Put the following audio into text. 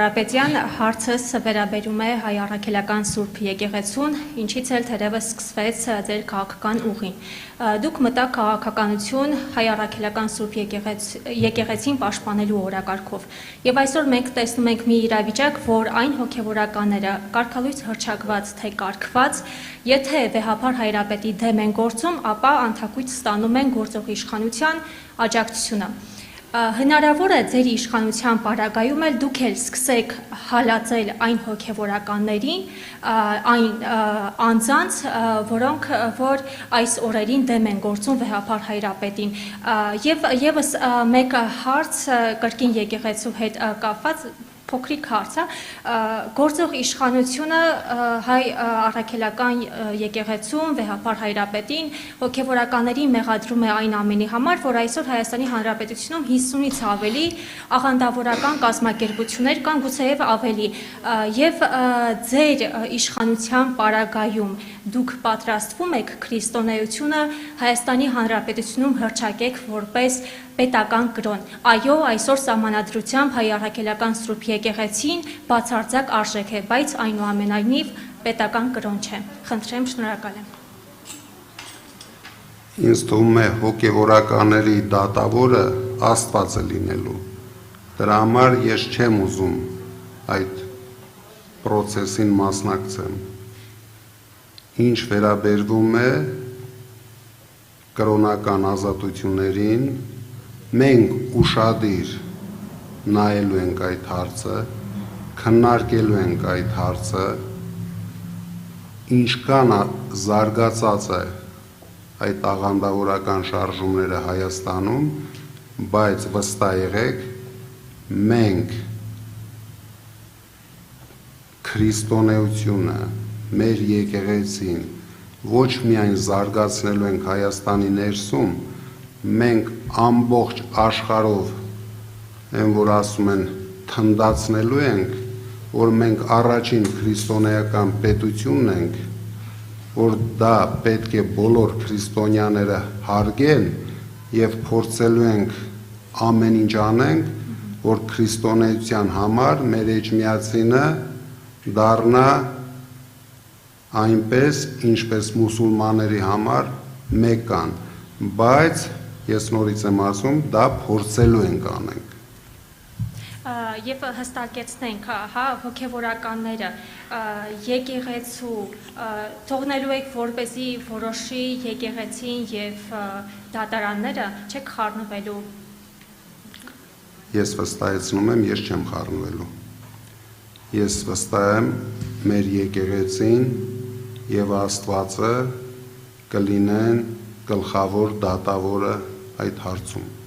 Կարապետյան, հարցս վերաբերում է Հայ առաքելական Սուրբ եկեղեցուն, ինչից էլ թերևս սկսվեց ձեր քաղաքական ուղին։ Դուք մտաք քաղաքականություն Հայ առաքելական Սուրբ եկեղեցին պաշտպանելու օրակարգով։ Եվ այսօր մենք տեսնում ենք մի իրավիճակ, որ այն հոգևորականները կարգալույց հռչակված թե կարգված, եթե վեհափար Հայրապետի դեմ են գործում, ապա անթակույց ստանում են գործող իշխանության աջակցությունը։ Հնարավոր է ձեր իշխանության պարագայում էլ դուք էլ սկսեք հալածել այն հոգևորականներին, այն անձանց, որոնք որ այս օրերին դեմ են գործում վեհափար Հայրապետին։ Եվ եւս մեկ հարց կրկին եկեղեցու հետ կապված փոքրիկ հարց է, գործող իշխանությունը Հայ առաքելական եկեղեցուն, վեհափար Հայրապետին, հոգևորականներին մեղադրում է այն ամենի համար, որ այսօր Հայաստանի Հանրապետությունում 50-ից ավելի աղանդավորական կազմակերպություններ կան, գուցեև ավելի, եւ ձեր իշխանության պարագայում դուք պատրաստվում եք քրիստոնեությունը Հայաստանի Հանրապետությունում հռչակեք որպես պետական կրոն։ Այո, այսօր սահմանադրությամբ Հայ առաքելական Սուրբ եկեղեցին բացարձակ արժեք է, բայց այնուամենայնիվ պետական կրոն չէ։ Խնդրեմ, շնորհակալ եմ։ Ինձ թվում է հոգևորականների դատավորը Աստված է լինելու։ Դրա համար ես չեմ ուզում այդ process-ին մասնակցեմ։ Ինչ վերաբերվում է կրոնական ազատություններին, մենք ուշադիր նայելու ենք այդ հարցը, քննարկելու ենք այդ հարցը, ինչքան զարգացած է այդ աղանդավորական շարժումները Հայաստանում, բայց վստահ եղեք, մենք քրիստոնեությունը, մեր եկեղեցին ոչ միայն զարգացնելու ենք Հայաստանի ներսում, մենք ամբողջ աշխարհով են որ ասում են թնդացնելու ենք, որ մենք առաջին քրիստոնեական պետությունն ենք, որ դա պետք է բոլոր քրիստոնյաները հարգեն եւ փորձելու ենք ամեն ինչ անենք, որ քրիստոնեության համար մեր էջմիածինը դառնա այնպես, ինչպես մուսուլմանների համար մեկան, բայց ես նորից եմ ասում, դա փորձելու ենք անենք։ Եվ հստակեցնենք, հա, հոգևորականները եկեղեցու թողնելու եք, որպեսզի որոշի եկեղեցին եւ դատարանները, չեք խառնվելու։ Ես վստահեցնում եմ, ես չեմ խառնվելու։ Ես վստահ եմ մեր եկեղեցին եւ Աստվածը կլինեն գլխավոր դատավորը այդ հարցում։